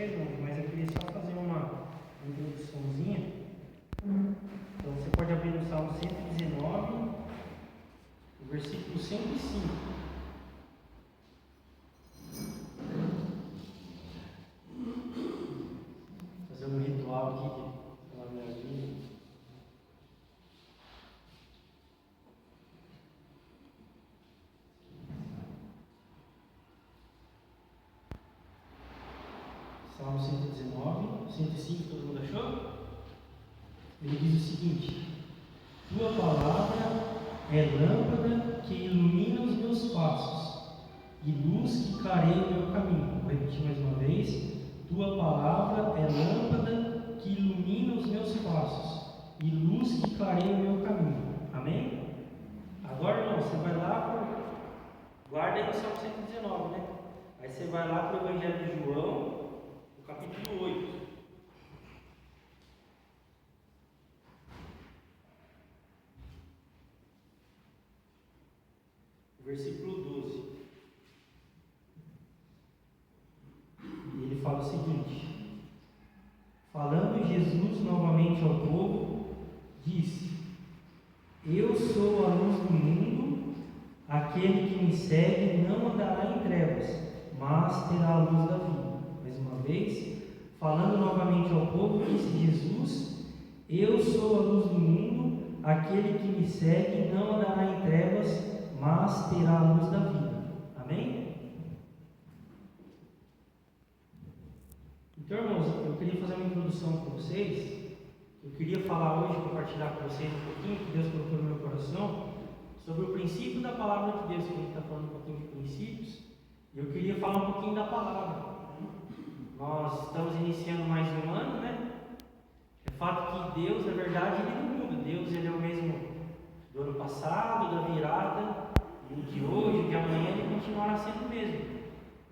vocês, mas eu queria só fazer uma introduçãozinha. Então você pode abrir no Salmo 119, o versículo 105. Fazer um ritual aqui pela minha vida. Salmo 119, 105, todo mundo achou? Ele diz o seguinte: Tua palavra é lâmpada que ilumina os meus passos e luz que clareia o meu caminho. Vou repetir mais uma vez. Tua palavra é lâmpada que ilumina os meus passos e luz que clareia o meu caminho. Amém? Agora, irmão, você vai lá, guarda aí no Salmo 119, né? Aí você vai lá para o Evangelho de João, no capítulo 8. Versículo 12. E ele fala o seguinte: falando Jesus novamente ao povo, disse: Eu sou a luz do mundo, aquele que me segue não andará em trevas, mas terá a luz da vida. Mais uma vez, falando novamente ao povo, disse Jesus: Eu sou a luz do mundo, aquele que me segue não andará em trevas, mas terá a luz da vida. Amém? Então, irmãos, eu queria fazer uma introdução para vocês. Eu queria falar hoje, compartilhar com vocês um pouquinho que Deus colocou no meu coração sobre o princípio da palavra de Deus, que a gente está falando um pouquinho de princípios. E eu queria falar um pouquinho da palavra. Nós estamos iniciando mais um ano, né? É fato que Deus, na verdade, Ele não muda. Deus, Ele é o mesmo do ano passado, da virada, e o de hoje, o de amanhã, Ele continuará sendo o mesmo.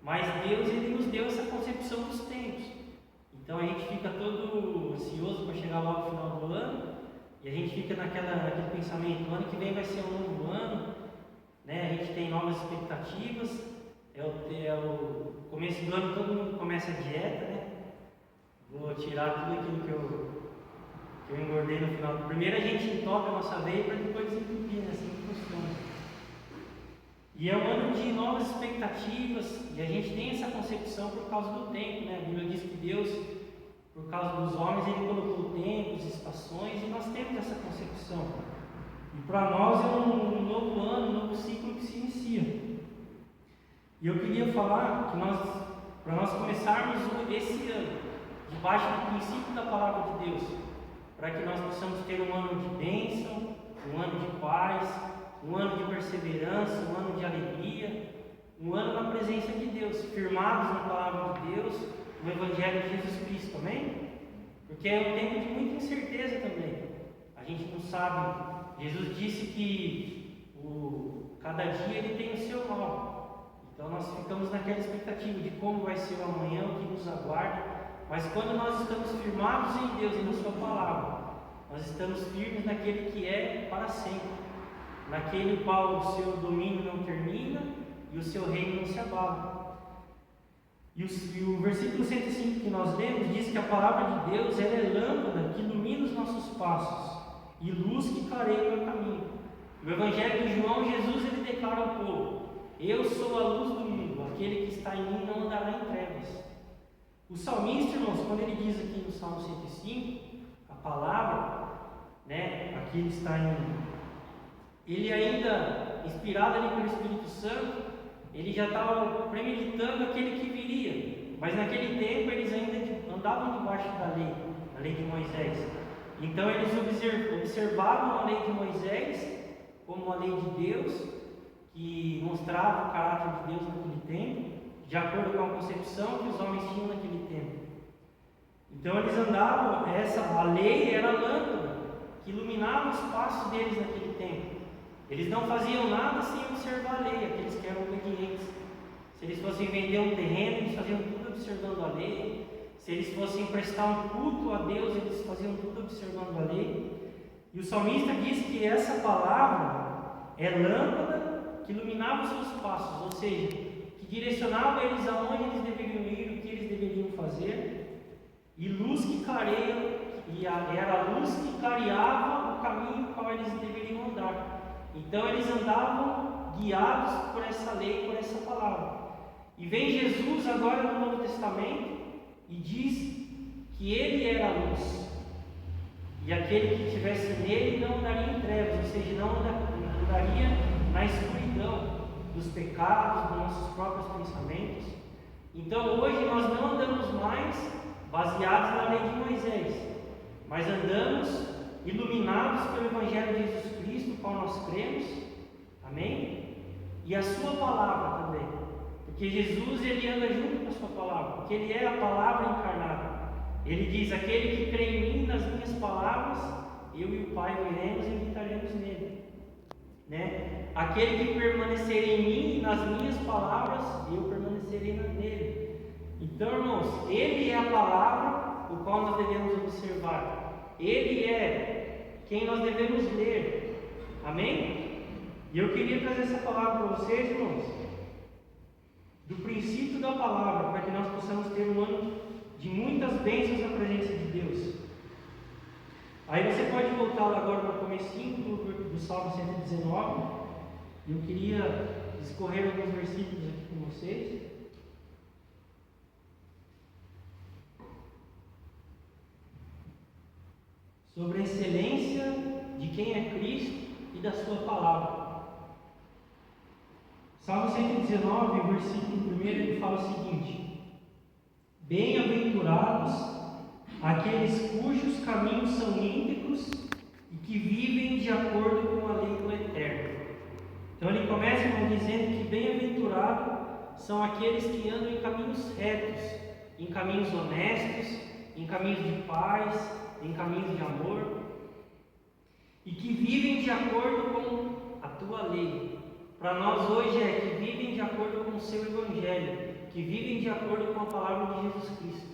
Mas Deus, Ele nos deu essa concepção dos tempos. Então a gente fica todo ansioso para chegar lá no final do ano, e a gente fica naquele pensamento: o ano que vem vai ser um novo ano, né? A gente tem novas expectativas. É o começo do ano, todo mundo começa a dieta, né? Vou tirar tudo aquilo que eu engordei no final. Primeiro a gente entope a nossa veia para depois desentupir, né? Assim que funciona. E é um ano de novas expectativas, e a gente tem essa concepção por causa do tempo, né? A Bíblia diz que Deus, por causa dos homens, Ele colocou tempos, estações, e nós temos essa concepção. E para nós é um novo ano, um novo ciclo que se inicia. E eu queria falar que para nós começarmos esse ano, debaixo do princípio da palavra de Deus, para que nós possamos ter um ano de bênção, um ano de paz, um ano de perseverança, um ano de alegria, um ano na presença de Deus, firmados na palavra de Deus, no Evangelho de Jesus Cristo, amém? Porque é um tempo de muita incerteza também. A gente não sabe. Jesus disse que cada dia ele tem o seu mal. Então nós ficamos naquela expectativa de como vai ser o amanhã, o que nos aguarda. Mas quando nós estamos firmados em Deus e na sua palavra, nós estamos firmes naquele que é para sempre, naquele qual o seu domínio não termina e o seu reino não se abala. E o versículo 105 que nós lemos diz que a palavra de Deus ela é lâmpada que ilumina os nossos passos e luz que clareia o meu caminho. No Evangelho de João, Jesus ele declara ao povo: Eu sou a luz do mundo, aquele que está em mim não andará em trevas. O salmista, irmãos, quando ele diz aqui no Salmo 105, a palavra, né, aqui ele está em... Ele ainda, inspirado ali pelo Espírito Santo, ele já estava premeditando aquele que viria. Mas naquele tempo eles ainda andavam debaixo da lei de Moisés. Então eles observavam a lei de Moisés como a lei de Deus, que mostrava o caráter de Deus naquele tempo, de acordo com a concepção que os homens tinham naquele tempo. Então eles andavam, a lei era a lâmpada que iluminava os passos deles naquele tempo. Eles não faziam nada sem observar a lei, aqueles que eram obedientes. Se eles fossem vender um terreno, eles faziam tudo observando a lei. Se eles fossem prestar um culto a Deus, eles faziam tudo observando a lei. E o salmista diz que essa palavra é lâmpada que iluminava os seus passos, ou seja, que direcionava eles aonde eles deveriam ir, o que eles deveriam fazer, clareia, e era a luz que clareava o caminho qual eles deveriam andar. Então eles andavam guiados por essa lei, por essa palavra. E vem Jesus agora no Novo Testamento e diz que ele era a luz. E aquele que estivesse nele não andaria em trevas, ou seja, não andaria na escuridão dos pecados, dos nossos próprios pensamentos. Então hoje nós não andamos mais baseados na lei de Moisés, mas andamos iluminados pelo Evangelho de Jesus Cristo, qual nós cremos, amém? E a sua palavra também, porque Jesus ele anda junto com a sua palavra, porque ele é a palavra encarnada. Ele diz: aquele que crê em mim, nas minhas palavras, eu e o Pai viremos e habitaremos nele, né? Aquele que permanecer em mim e nas minhas palavras, eu permanecerei nele. Então, irmãos, ele é a palavra o qual nós devemos observar, ele é quem nós devemos ler, amém? E eu queria trazer essa palavra para vocês, irmãos, do princípio da palavra, para que nós possamos ter um ano de muitas bênçãos na presença de Deus. Aí você pode voltar agora para o comecinho do Salmo 119. Eu queria escorrer alguns versículos aqui com vocês. Sobre a excelência de quem é Cristo e da sua palavra. Salmo 119, versículo 1, ele fala o seguinte: bem-aventurados aqueles cujos caminhos são íntegros e que vivem de acordo com a lei do Eterno. Então ele começa, irmão, dizendo que bem-aventurados são aqueles que andam em caminhos retos, em caminhos honestos, em caminhos de paz, em caminhos de amor, e que vivem de acordo com a tua lei. Para nós hoje é que vivem de acordo com o seu Evangelho, que vivem de acordo com a palavra de Jesus Cristo.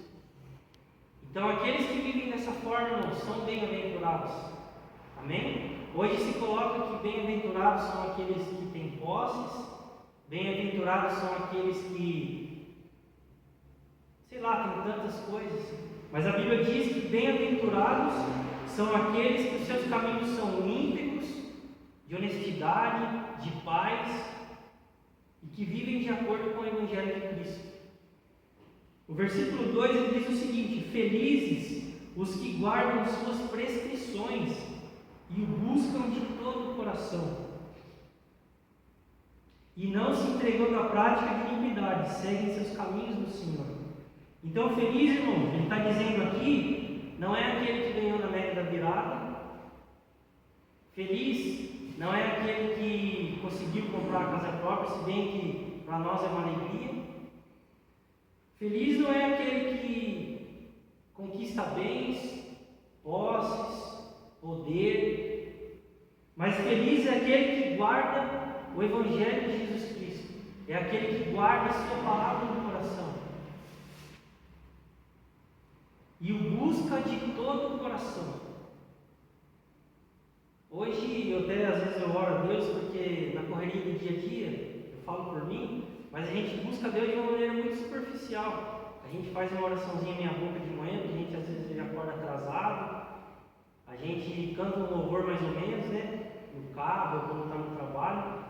Então aqueles que vivem dessa forma, irmãos, são bem-aventurados, amém? Hoje se coloca que bem-aventurados são aqueles que têm posses, bem-aventurados são aqueles que, sei lá, têm tantas coisas, mas a Bíblia diz que bem-aventurados são aqueles que os seus caminhos são íntegros, de honestidade, de paz, e que vivem de acordo com o Evangelho de Cristo. O versículo 2 ele diz o seguinte: felizes os que guardam suas prescrições e o buscam de todo o coração, e não se entregando à prática de iniquidade, seguem seus caminhos do Senhor. Então, feliz, irmão, ele está dizendo aqui, não é aquele que ganhou na mega da virada, feliz não é aquele que conseguiu comprar a casa própria, se bem que para nós é uma alegria. Feliz não é aquele que conquista bens, posses, poder, mas feliz é aquele que guarda o Evangelho de Jesus Cristo, é aquele que guarda a sua palavra no coração e o busca de todo o coração. Hoje, eu até às vezes eu oro a Deus, porque na correria do dia a dia, eu falo por mim, mas a gente busca Deus de uma maneira muito superficial. A gente faz uma oraçãozinha meia boca de manhã, porque a gente às vezes já acorda atrasado, a gente canta um louvor mais ou menos, né, no carro, ou quando está no trabalho.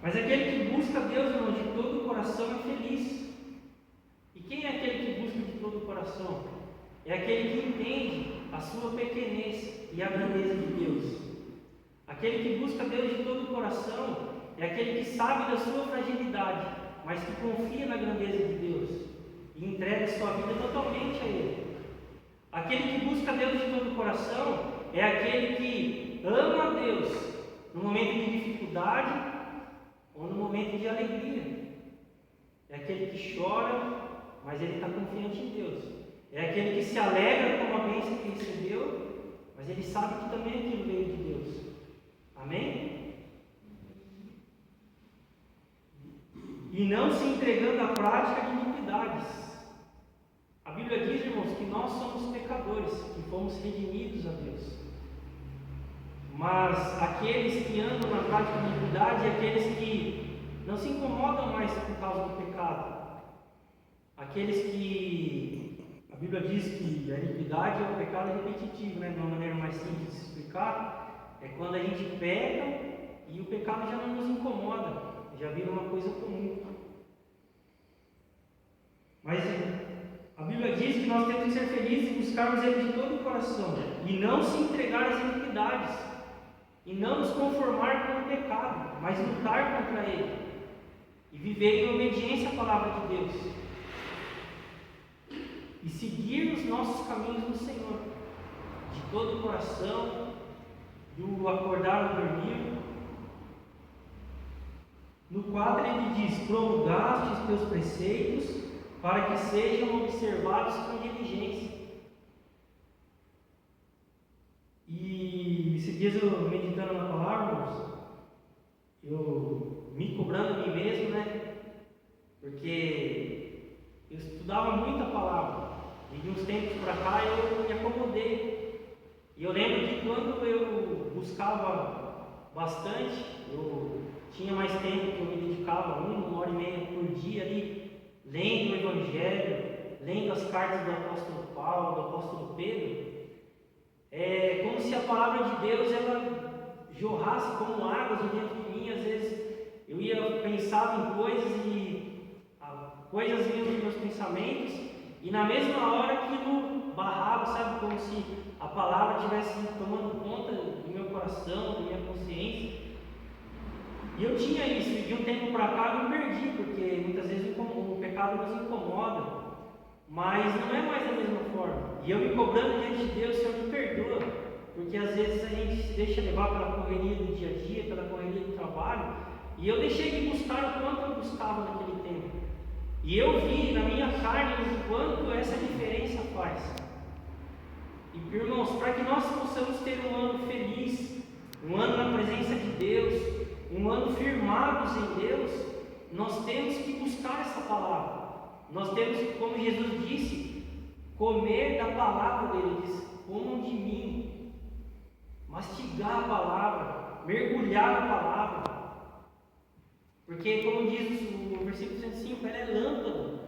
Mas aquele que busca Deus, irmão, de todo o coração é feliz. E quem é aquele que busca de todo o coração? É aquele que entende a sua pequenez e a grandeza de Deus. Aquele que busca Deus de todo o coração é aquele que sabe da sua fragilidade, mas que confia na grandeza de Deus e entrega sua vida totalmente a Ele. Aquele que busca Deus de todo o coração é aquele que ama a Deus no momento de dificuldade ou no momento de alegria. É aquele que chora, mas ele está confiante em Deus. É aquele que se alegra com a bênção que recebeu, mas ele sabe que também aquilo veio de Deus. Amém? E não se entregando à prática de iniquidades. A Bíblia diz, irmãos, que nós somos pecadores, que fomos redimidos a Deus. Mas aqueles que andam na prática de iniquidade é aqueles que não se incomodam mais por causa do pecado. Aqueles que a Bíblia Bíblia diz que a iniquidade é o pecado repetitivo, né? De uma maneira mais simples de se explicar, é quando a gente peca e o pecado já não nos incomoda, já vira uma coisa comum. Mas a Bíblia diz que nós temos que ser felizes e buscarmos Ele de todo o coração, e não se entregar às iniquidades, e não nos conformar com o pecado, mas lutar contra ele, e viver em obediência à palavra de Deus, e seguir os nossos caminhos no Senhor, de todo o coração, do acordar ao dormir. No quadro ele diz: promulgaste os teus preceitos, para que sejam observados com diligência. E esses dias eu meditando na palavra, irmãos, eu me cobrando a mim mesmo, né? Porque eu estudava muito a palavra, e de uns tempos para cá eu me acomodei. E eu lembro que quando eu buscava bastante, eu tinha mais tempo que eu me dedicava, 1 hora e meia por dia ali, lendo o Evangelho, lendo as cartas do apóstolo Paulo, do apóstolo Pedro. É como se a palavra de Deus ela jorrasse como águas dentro de mim. Às vezes eu pensava em coisas e coisas vinham nos meus pensamentos, e na mesma hora aquilo barrava, sabe? Como se a palavra estivesse tomando conta do meu coração, da minha consciência. E eu tinha isso, e de um tempo para cá eu me perdi, porque muitas vezes o pecado nos incomoda, mas não é mais da mesma forma. E eu me cobrando diante de Deus: Senhor, me perdoa, porque às vezes a gente se deixa levar pela correria do dia a dia, pela correria do trabalho, e eu deixei de buscar o quanto eu buscava naquele tempo. E eu vi na minha carne o quanto essa diferença faz. E irmãos, para que nós possamos ter um ano feliz, um ano na presença de Deus, um ano firmados em Deus, nós temos que buscar essa palavra. Nós temos, como Jesus disse, comer da palavra dele. Ele diz: comam de mim, mastigar a palavra, mergulhar na palavra. Porque, como diz o versículo 105, ela é lâmpada,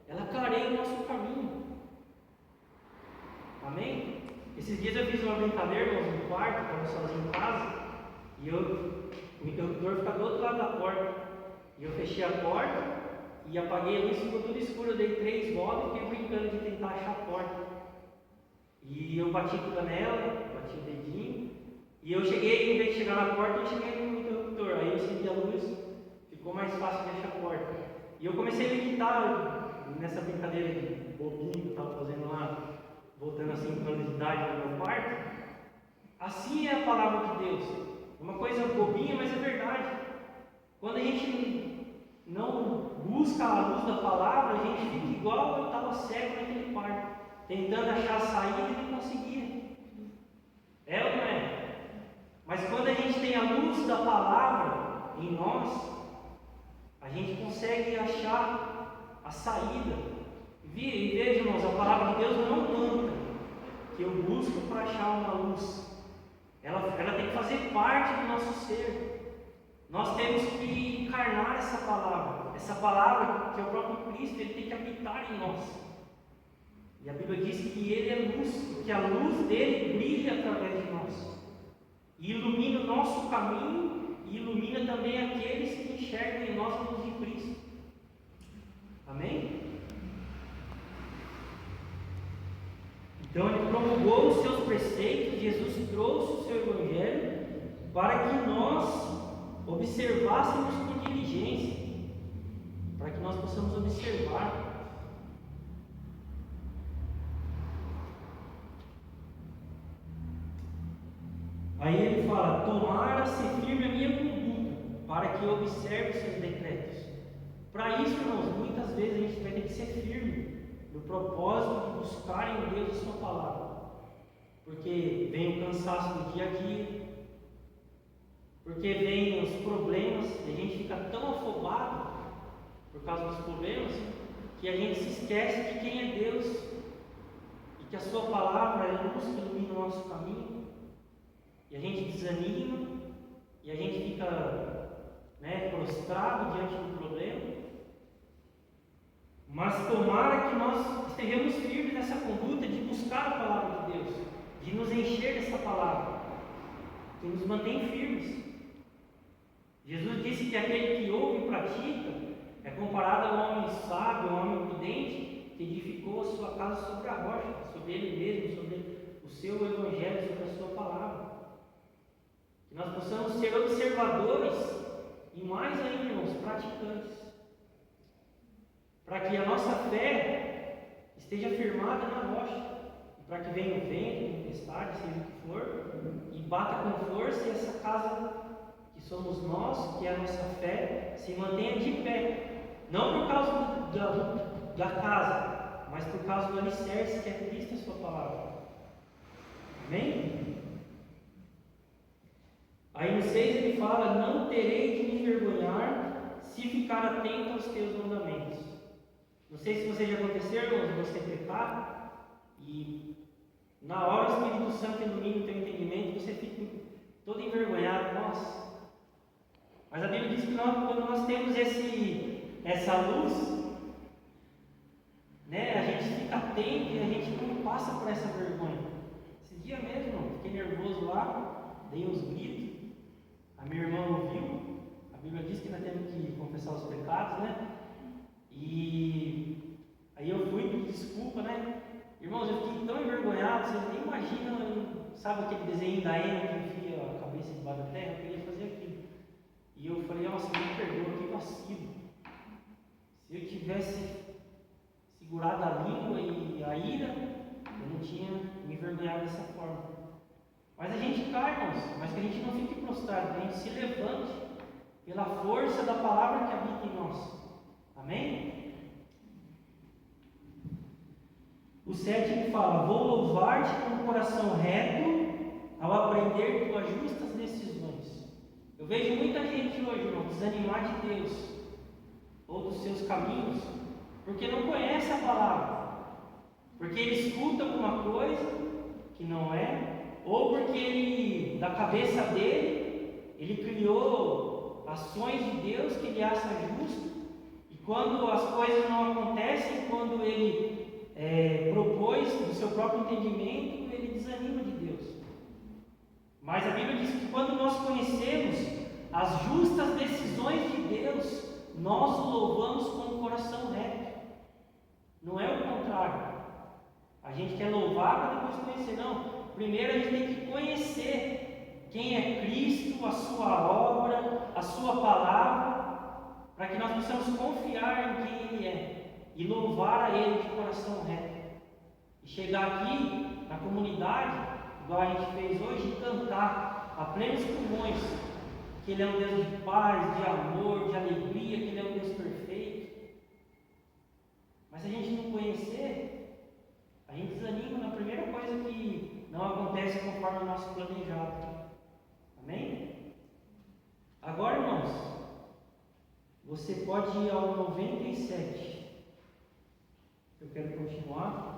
ela clareia o nosso caminho. Amém? Esses dias eu fiz uma brincadeira, irmãos, no quarto, estava sozinho em casa, e o interruptor fica do outro lado da porta. E eu fechei a porta e apaguei a luz, ficou tudo escuro. Eu dei 3 voltas e fiquei brincando de tentar achar a porta. E eu bati com a canela, bati o dedinho, e eu cheguei, em vez de chegar na porta, eu cheguei no interruptor. Aí eu acendi a luz, ficou mais fácil de achar a porta. E eu comecei a meditar nessa brincadeira de bobinho que eu estava fazendo lá, voltando assim para a idade do meu quarto. Assim é a palavra de Deus. Uma coisa bobinha, mas é verdade. Quando a gente não busca a luz da palavra, a gente fica igual eu estava cego naquele quarto, tentando achar a saída e não conseguia. É ou não é? Mas quando a gente tem a luz da palavra em nós, a gente consegue achar a saída. E veja, irmãos, a palavra de Deus não manda que eu busco para achar uma luz. Ela tem que fazer parte do nosso ser. Nós temos que encarnar essa palavra que é o próprio Cristo, ele tem que habitar em nós. E a Bíblia diz que ele é luz, que a luz dele brilha através de nós, e ilumina o nosso caminho, e ilumina também aqueles que enxergam em nós a luz de Cristo. Amém? Então ele promulgou os seus preceitos, Jesus trouxe o seu Evangelho para que nós observássemos com diligência, para que nós possamos observar. Aí ele fala: tomara-se firme a minha conduta, para que eu observe os seus decretos. Para isso, irmãos, muitas vezes a gente vai ter que ser firme no propósito de buscar em Deus a sua palavra, porque vem o cansaço do dia a dia, porque vem os problemas, e a gente fica tão afobado por causa dos problemas, que a gente se esquece de quem é Deus, e que a sua palavra é luz que ilumina o nosso caminho, e a gente desanima, e a gente fica prostrado diante do problema. Mas tomara que nós estejamos firmes nessa conduta de buscar a palavra de Deus, de nos encher dessa palavra, que nos mantém firmes. Jesus disse que aquele que ouve e pratica é comparado ao homem sábio, ao homem prudente, que edificou a sua casa sobre a rocha, sobre ele mesmo, sobre o seu evangelho, sobre a sua palavra. Que nós possamos ser observadores e mais ainda, irmãos, praticantes, para que a nossa fé esteja firmada na rocha, para que venha o vento, tempestade, seja o que for, e bata com força e essa casa que somos nós, que é a nossa fé, se mantenha de pé, não por causa da casa, mas por causa do alicerce que é Cristo e a sua palavra. Amém? Aí no 6 ele fala: não terei de me envergonhar se ficar atento aos teus mandamentos. Não sei se você já aconteceu, irmãos, você pecar e na hora o Espírito Santo ilumina o teu entendimento, você fica todo envergonhado. Nossa! Mas a Bíblia diz que quando nós temos essa luz, né, a gente fica atento e a gente não passa por essa vergonha. Esse dia mesmo, irmão, fiquei nervoso lá, dei uns gritos, a minha irmã ouviu. A Bíblia diz que nós temos que confessar os pecados, né? E aí eu fui pedir desculpa, né? Irmãos, eu fiquei tão envergonhado, vocês nem imaginam, sabe aquele desenho da Ema que enfia a cabeça debaixo da terra? Eu queria fazer aquilo. E eu falei: nossa, me perdoa, que vacilo. Se eu tivesse segurado a língua e a ira, eu não tinha me envergonhado dessa forma. Mas a gente cai, irmãos, mas que a gente não fique prostrado, que a gente se levante pela força da palavra que habita em nós. Amém? O 7 ele fala: vou louvar-te com o coração reto ao aprender tuas justas decisões. Eu vejo muita gente hoje, irmão, desanimar de Deus ou dos seus caminhos, porque não conhece a palavra, porque ele escuta alguma coisa que não é, ou porque ele, da cabeça dele, ele criou ações de Deus que ele acha justo, e quando as coisas não acontecem, quando ele propôs do seu próprio entendimento, ele desanima de Deus. Mas a Bíblia diz que quando nós conhecemos as justas decisões de Deus, nós o louvamos com o coração reto. Não é o contrário. A gente quer louvar para depois conhecer. Não. Primeiro a gente tem que conhecer quem é Cristo, a sua obra, a sua palavra, para que nós possamos confiar em quem Ele é e louvar a Ele de coração reto. E chegar aqui na comunidade, igual a gente fez hoje, e cantar a plenos pulmões que Ele é um Deus de paz, de amor, de alegria, que Ele é um Deus perfeito. Mas se a gente não conhecer, a gente desanima na primeira coisa que não acontece conforme o nosso planejado. Amém? Agora, irmãos, você pode ir ao 97. Eu quero continuar.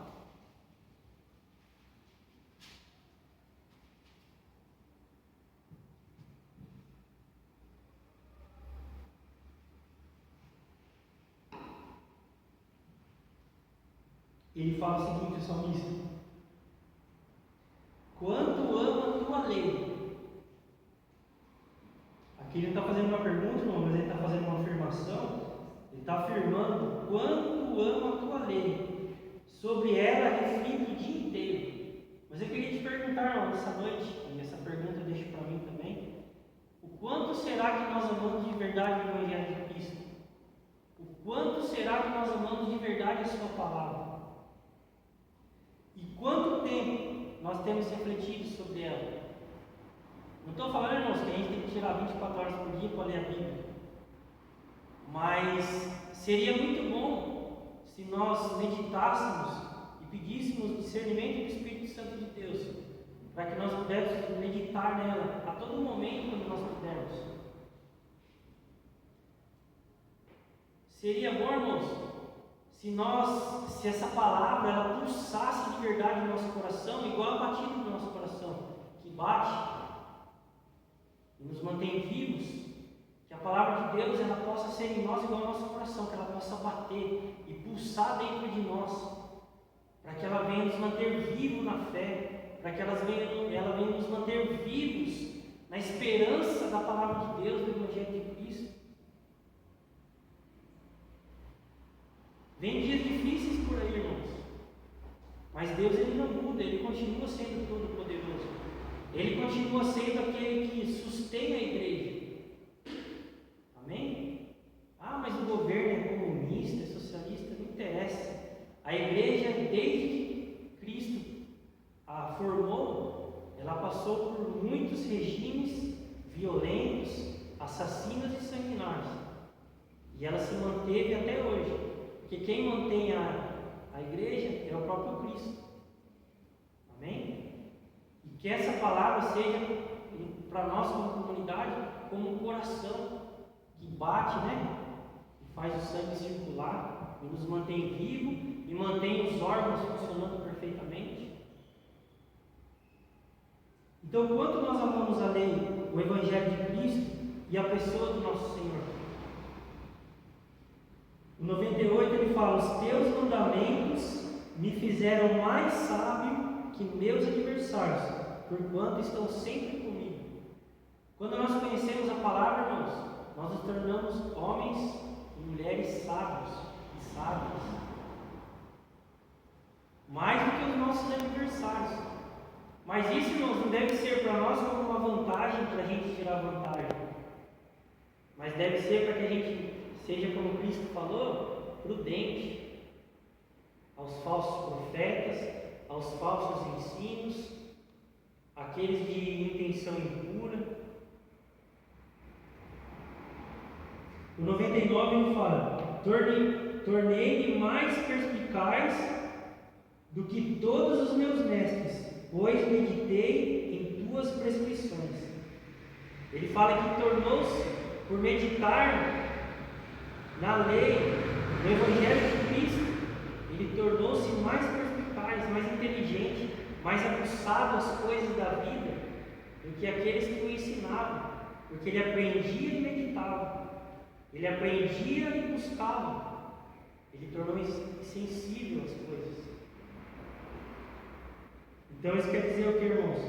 Ele fala o seguinte, o salmista: quanto ama a tua lei. Aqui ele não está fazendo uma pergunta, não, mas ele está fazendo uma afirmação. Ele está afirmando: quanto ama a tua lei, sobre ela reflito o dia inteiro. Mas eu queria te perguntar, irmão, nessa noite, e essa pergunta eu deixo para mim também: o quanto será que nós amamos de verdade o Evangelho de Cristo? O quanto será que nós amamos de verdade a sua palavra? E quanto tempo nós temos refletido sobre ela? Não estou falando, irmãos, que a gente tem que tirar 24 horas por dia para ler a Bíblia. Mas seria muito bom se nós meditássemos e pedíssemos discernimento do Espírito Santo de Deus, para que nós pudéssemos meditar nela a todo momento quando nós pudermos. Seria bom, irmãos, se essa palavra ela pulsasse de verdade no nosso coração, igual a batida do nosso coração, que bate e nos mantém vivos, Que a palavra de Deus ela possa ser em nós igual ao nosso coração, que ela possa bater e pulsar dentro de nós, para que ela venha nos manter vivos na fé, para que ela venha nos manter vivos na esperança da palavra de Deus, do Evangelho de Cristo. Vem dias difíceis por aí, irmãos, mas Deus ele não muda, Ele continua sendo todo-poderoso. Ele continua sendo aquele que sustém a igreja. Amém? Ah, mas o governo é comunista, é socialista, não interessa. A igreja, desde que Cristo a formou, ela passou por muitos regimes violentos, assassinos e sanguinários. E ela se manteve até hoje. Porque quem mantém a igreja é o próprio Cristo. Amém? E que essa palavra seja para nós como comunidade, como um coração que bate, né? Que faz o sangue circular e nos mantém vivos e mantém os órgãos funcionando perfeitamente. Então, quanto nós amamos a lei, o Evangelho de Cristo e a pessoa do nosso Senhor? No 98 ele fala: os teus mandamentos me fizeram mais sábio que meus adversários, porquanto estão sempre comigo. Quando nós conhecemos a palavra, irmãos, nós nos tornamos homens e mulheres sábios e sábias, mais do que os nossos adversários. Mas isso, irmãos, não deve ser para nós como uma vantagem para a gente tirar vantagem, mas deve ser para que a gente seja, como Cristo falou, prudente aos falsos profetas, aos falsos ensinos, aqueles de intenção impura. O 99 ele fala: tornei-me mais perspicaz do que todos os meus mestres, pois meditei em tuas prescrições. Ele fala que tornou-se, por meditar na lei, no Evangelho de Cristo, ele tornou-se mais perspicaz, mais inteligente, mais aguçado às coisas da vida do que aqueles que o ensinavam, porque ele aprendia e meditava, ele aprendia e buscava, ele tornou-se sensível às coisas. Então isso quer dizer o que, irmãos?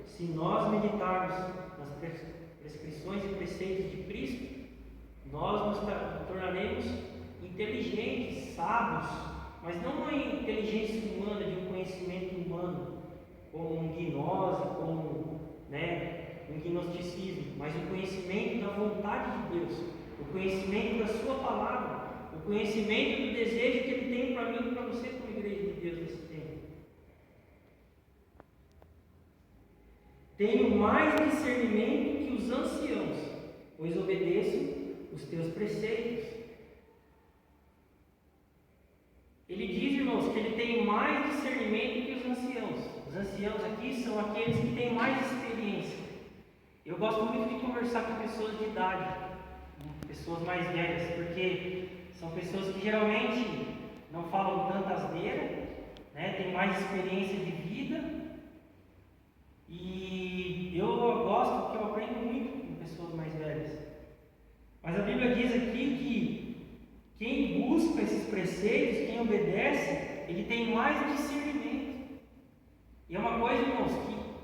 Se nós meditarmos nas prescrições e preceitos de Cristo, nós nos tornaremos inteligentes, sábios, mas não uma inteligência humana, de um conhecimento humano, como um gnose, como um gnosticismo, mas o conhecimento da vontade de Deus, o conhecimento da sua palavra, o conhecimento do desejo que Ele tem para mim e para você como igreja de Deus nesse tempo. Tenho mais discernimento que os anciãos, pois obedeço os teus preceitos. Ele diz, irmãos, que ele tem mais discernimento que os anciãos. Os anciãos aqui são aqueles que têm mais experiência. Eu gosto muito de conversar com pessoas de idade, pessoas mais velhas, porque são pessoas que geralmente não falam tanta asneira, têm mais experiência de vida. E eu gosto porque eu aprendo muito com pessoas mais velhas. Mas a Bíblia diz aqui que quem busca esses preceitos, quem obedece, ele tem mais discernimento. E é uma coisa, irmãos,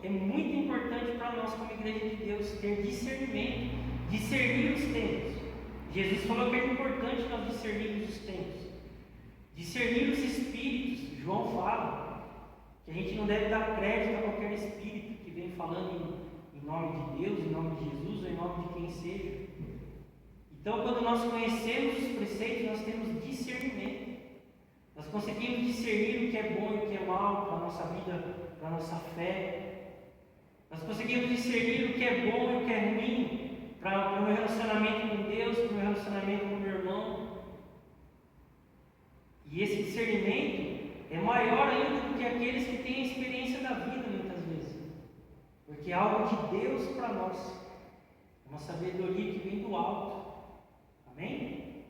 que é muito importante para nós como igreja de Deus, ter discernimento, discernir os tempos. Jesus falou que é importante nós discernirmos os tempos, discernir os espíritos. João fala que a gente não deve dar crédito a qualquer espírito que vem falando em nome de Deus, em nome de Jesus ou em nome de quem seja. Então, quando nós conhecemos os preceitos, nós temos discernimento. Nós conseguimos discernir o que é bom e o que é mal para a nossa vida, para a nossa fé. Nós conseguimos discernir o que é bom e o que é ruim para o meu relacionamento com Deus, para o meu relacionamento com o meu irmão. E esse discernimento é maior ainda do que aqueles que têm a experiência da vida, muitas vezes. Porque é algo de Deus para nós. É uma sabedoria que vem do alto. Amém?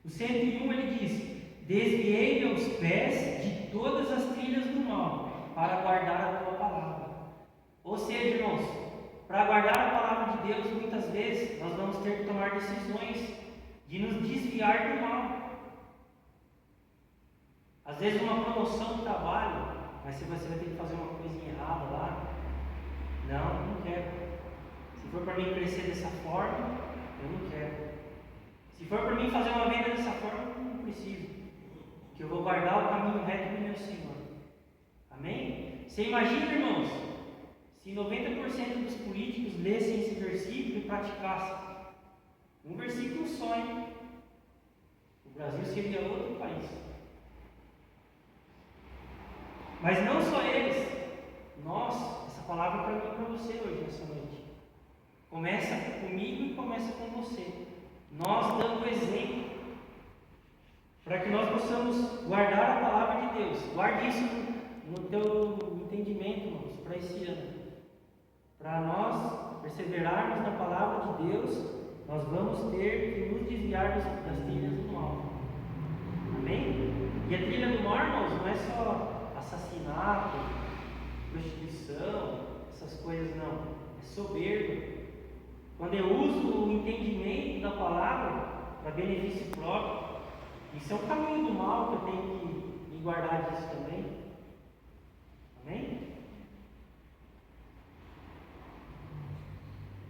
O 101 ele diz: desviei meus pés de todas as trilhas do mal, para guardar a tua palavra. Ou seja, irmãos, para guardar a palavra de Deus, muitas vezes, nós vamos ter que tomar decisões de nos desviar do mal. Às vezes uma promoção de trabalho, mas se você vai ter que fazer uma coisinha errada lá, não quero. Se for para mim crescer dessa forma, eu não quero. Se for para mim fazer uma venda dessa forma, eu não preciso. Porque eu vou guardar o caminho reto do meu Senhor. Amém? Você imagina, irmãos, se 90% dos políticos lessem esse versículo e praticassem. Um versículo só, hein? O Brasil seria outro país. Mas não só eles, nós, essa palavra é para mim e para você hoje, nessa noite. Começa comigo e começa com você. Nós dando exemplo, para que nós possamos guardar a palavra de Deus. Guarde isso no teu entendimento, irmãos, para esse ano. Para nós perseverarmos na palavra de Deus, nós vamos ter que nos desviar das trilhas do mal. Amém? E a trilha do mal, irmãos, não é só assassinato, prostituição, essas coisas não. É soberba. Quando eu uso o entendimento da palavra para benefício próprio, isso é um caminho do mal que eu tenho que me guardar disso também. Amém?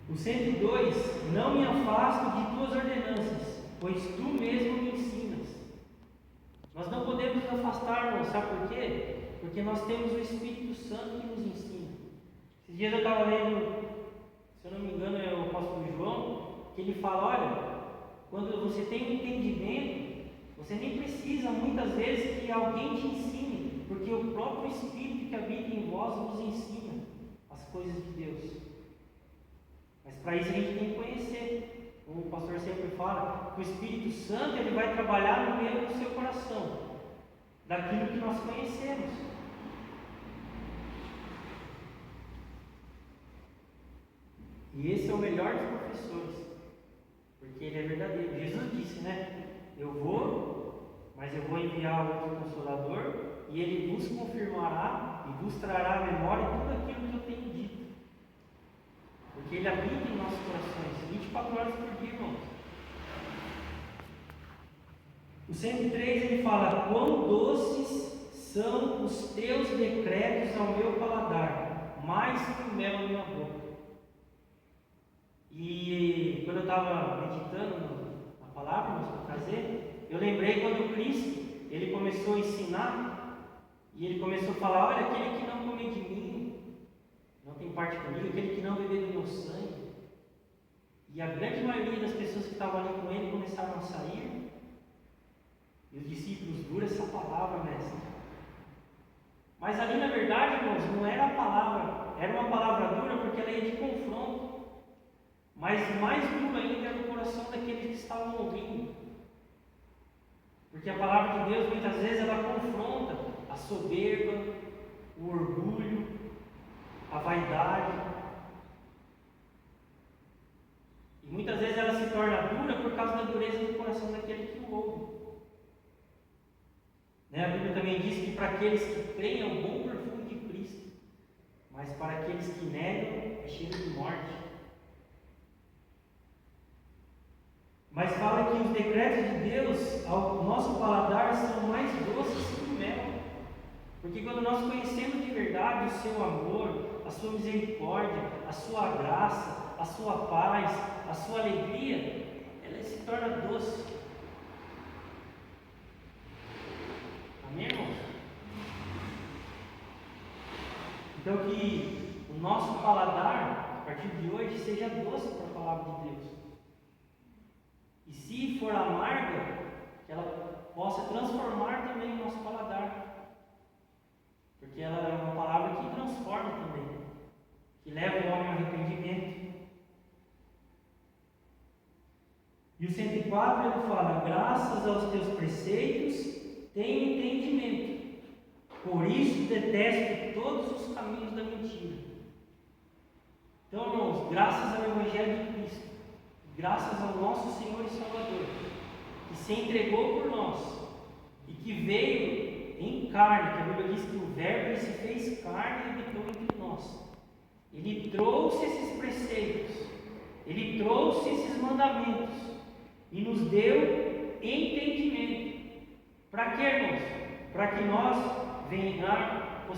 O 102, não me afasto de tuas ordenanças, pois tu mesmo me ensinas. Nós não podemos nos afastar, irmão, sabe por quê? Porque nós temos o Espírito Santo que nos ensina. Esses dias eu estava lendo, se eu não me engano é o apóstolo João, que ele fala, olha, quando você tem um entendimento, você nem precisa muitas vezes que alguém te ensine, porque o próprio Espírito que habita em vós nos ensina as coisas de Deus. Mas para isso a gente tem que conhecer. Como o pastor sempre fala, que o Espírito Santo ele vai trabalhar no meio do seu coração, daquilo que nós conhecemos. E esse é o melhor dos professores, porque ele é verdadeiro. Jesus disse, né? Eu vou, mas eu vou enviar outro Consolador, e ele vos confirmará e vos trará à memória tudo aquilo que eu tenho dito. Porque ele habita em nossos corações, 24 horas por dia, irmãos. O 103 ele fala: quão doces são os teus decretos ao meu paladar, mais que o mel na minha boca. E quando eu estava meditando na palavra, para trazer, eu lembrei quando Cristo ele começou a ensinar, e ele começou a falar: olha, aquele que não come de mim, não tem parte comigo, aquele que não beber do meu sangue. E a grande maioria das pessoas que estavam ali com ele começaram a sair. E os discípulos, dura essa palavra, mestre. Mas ali na verdade, irmãos, não era a palavra, era uma palavra dura porque ela ia de confronto. Mas mais duro ainda era o coração daqueles que estavam ouvindo. Porque a palavra de Deus muitas vezes ela confronta a soberba, o orgulho, a vaidade. E muitas vezes ela se torna dura por causa da dureza do coração daquele que o ouve. A Bíblia também diz que para aqueles que creem é um bom perfume de Cristo, mas para aqueles que negam é cheiro de morte. Mas fala que os decretos de Deus ao nosso paladar são mais doces que o mel. Porque quando nós conhecemos de verdade o seu amor, a sua misericórdia, a sua graça, a sua paz, a sua alegria, ela se torna doce. Amém, irmãos? Então que o nosso paladar, a partir de hoje, seja doce para a palavra de Deus. E se for amarga, que ela possa transformar também o nosso paladar. Porque ela é uma palavra que transforma também, que leva o homem ao arrependimento. E o 104 ele fala: graças aos teus preceitos tenho entendimento, por isso detesto todos os caminhos da mentira. Então, irmãos, graças ao Evangelho de Cristo, graças ao nosso Senhor e Salvador, que se entregou por nós e que veio em carne, que a Bíblia diz que o Verbo ele se fez carne e habitou entre nós. Ele trouxe esses preceitos Ele trouxe esses mandamentos e nos deu entendimento. Para quê, irmãos? Para que nós venhamos